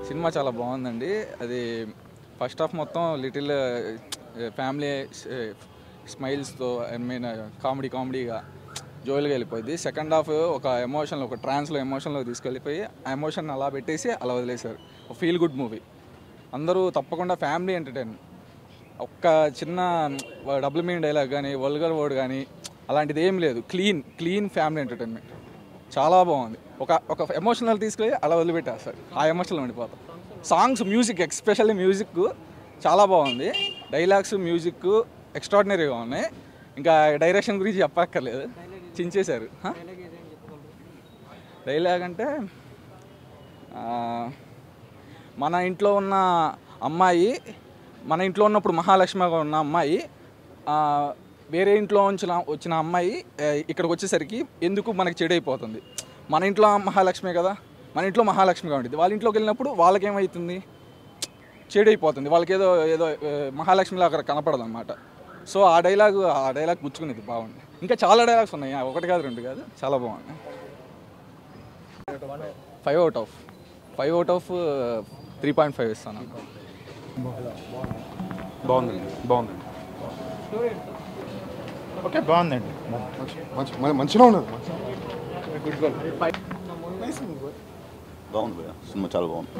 Cinema చాలా బాగుందండి. అది ఫస్ట్ హాఫ్ మొత్తం లిటిల్ ఫ్యామిలీ స్మైల్స్తో ఐ మీన్ కామెడీగా జోయిల్గా వెళ్ళిపోయింది. సెకండ్ హాఫ్ ఒక ఎమోషన్లో ఒక ఎమోషన్లో తీసుకెళ్ళిపోయి ఆ ఎమోషన్ అలా పెట్టేసి అలా వదిలేశారు. ఒక ఫీల్ గుడ్ మూవీ. అందరూ తప్పకుండా ఫ్యామిలీ ఎంటర్టైన్. ఒక్క చిన్న డబుల్ మీనింగ్ డైలాగ్ కానీ వల్గర్ వర్డ్ కానీ అలాంటిది ఏం లేదు. క్లీన్ ఫ్యామిలీ ఎంటర్టైన్మెంట్ చాలా బాగుంది. ఒక ఎమోషనల్ తీసుకెళ్ళి అలా వదిలిపెట్టేస్తారు. ఆ ఎమోషనల్ ఉండిపోతాం. సాంగ్స్ మ్యూజిక్ ఎస్పెషల్లీ మ్యూజిక్ చాలా బాగుంది. డైలాగ్స్ మ్యూజిక్ ఎక్స్ట్రాడినరీగా ఉన్నాయి. ఇంకా డైరెక్షన్ గురించి చెప్పక్కర్లేదు, చించేశారు. డైలాగ్ అంటే మన ఇంట్లో ఉన్న అమ్మాయి, మన ఇంట్లో ఉన్నప్పుడు మహాలక్ష్మిగా ఉన్న అమ్మాయి వేరే ఇంట్లో వచ్చిన అమ్మాయి ఇక్కడికి వచ్చేసరికి ఎందుకు మనకి చెడైపోతుంది. మన ఇంట్లో మహాలక్ష్మి కదా, మన ఇంట్లో మహాలక్ష్మిగా ఉంటుంది. వాళ్ళ ఇంట్లోకి వెళ్ళినప్పుడు వాళ్ళకేమవుతుంది, చెడైపోతుంది. వాళ్ళకి ఏదో మహాలక్ష్మిలా అక్కడ కనపడదు అనమాట. సో ఆ డైలాగ్ గుచ్చుకునేది బాగుంది. ఇంకా చాలా డైలాగ్స్ ఉన్నాయి, ఒకటి కాదు రెండు కాదు, చాలా బాగుంది. 5 out of 3.5 ఇస్తాను. బాగుందండి. ఓకే, బాగుందండి. మంచిగా ఉన్నది. బాగుంది భయ్యా, సినిమా చాలా బాగుంది.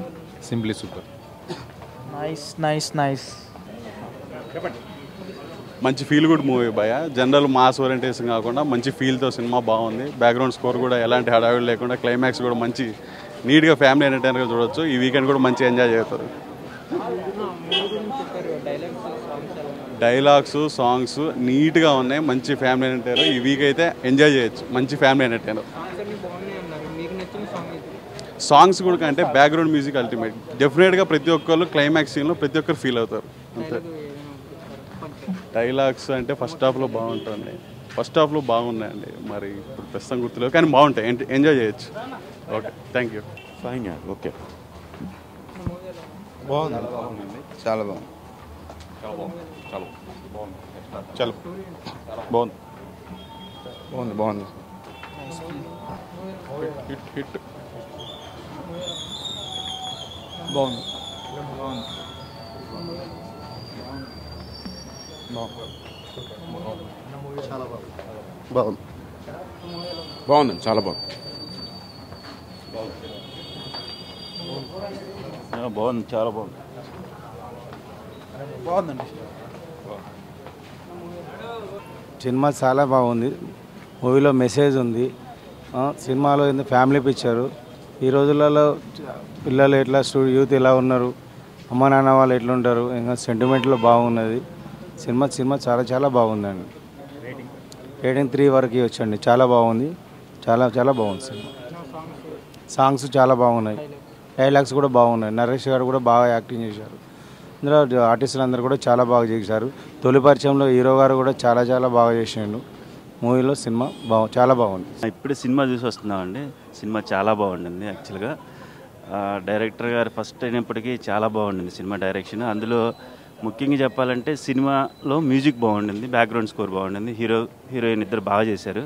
Simply super. నైస్. మంచి ఫీల్ గుడ్ మూవీ భయ్యా. జనరల్ మాస్ ఓరియంటేషన్ కాకుండా మంచి ఫీల్తో సినిమా బాగుంది. బ్యాక్గ్రౌండ్ స్కోర్ కూడా ఎలాంటి హడావిడి లేకుండా, క్లైమాక్స్ కూడా మంచి నీట్గా ఫ్యామిలీ ఎంటర్టైనర్గా చూడొచ్చు. ఈ వీకెండ్ కూడా మంచి ఎంజాయ్ చేస్తారు. డైలాగ్స్ సాంగ్స్ నీట్గా ఉన్నాయి. మంచి ఫ్యామిలీ ఎంటర్టైనర్. ఈ వీక్ అయితే ఎంజాయ్ చేయొచ్చు. మంచి ఫ్యామిలీ ఎంటర్టైనర్. సాంగ్స్ కూడా అంటే బ్యాక్గ్రౌండ్ మ్యూజిక్ అల్టిమేట్. డెఫినెట్గా ప్రతి ఒక్కరు క్లైమాక్స్ సీన్లో ప్రతి ఒక్కరు ఫీల్ అవుతారు అంతే. డైలాగ్స్ అంటే ఫస్ట్ హాఫ్లో బాగున్నాయండి. మరి ఇప్పుడు ప్రస్తుతం గుర్తులేవు, కానీ బాగుంటాయి, ఎంజాయ్ చేయొచ్చు. Okay, thank you. Fine. Okay, బాగుంది. చాలా బాగుంది. హిట్. బాగుందండి, చాలా బాగుంది. చాలా బాగుంది. బాగుందండి. సినిమా చాలా బాగుంది. మూవీలో మెసేజ్ ఉంది. సినిమాలో ఫ్యామిలీ పిక్చరు. ఈ రోజులలో పిల్లలు ఎట్లా యూత్ ఎలా ఉన్నారు, అమ్మ నాన్న వాళ్ళు ఎట్లుంటారు, ఇంకా సెంటిమెంట్లో బాగున్నది సినిమా చాలా బాగుందండి. రేటింగ్ 3 వరకు వచ్చండి. చాలా బాగుంది, చాలా బాగుంది సినిమా. సాంగ్స్ చాలా బాగున్నాయి, డైలాగ్స్ కూడా బాగున్నాయి. నరేష్ గారు కూడా బాగా యాక్టింగ్ చేశారు. ఇందులో ఆర్టిస్టులు అందరూ కూడా చాలా బాగా చేశారు. తొలి పరిచయంలో హీరో గారు కూడా చాలా బాగా చేసిండు. మూవీలో సినిమా చాలా బాగుంది. ఇప్పుడు సినిమా చూసి వస్తున్నామండి. సినిమా చాలా బాగుండింది. యాక్చువల్గా డైరెక్టర్ గారు ఫస్ట్ అయినప్పటికీ చాలా బాగుండింది సినిమా డైరెక్షన్. అందులో ముఖ్యంగా చెప్పాలంటే సినిమాలో మ్యూజిక్ బాగుండింది, బ్యాక్గ్రౌండ్ స్కోర్ బాగుండింది, హీరోయిన్ ఇద్దరు బాగా చేశారు.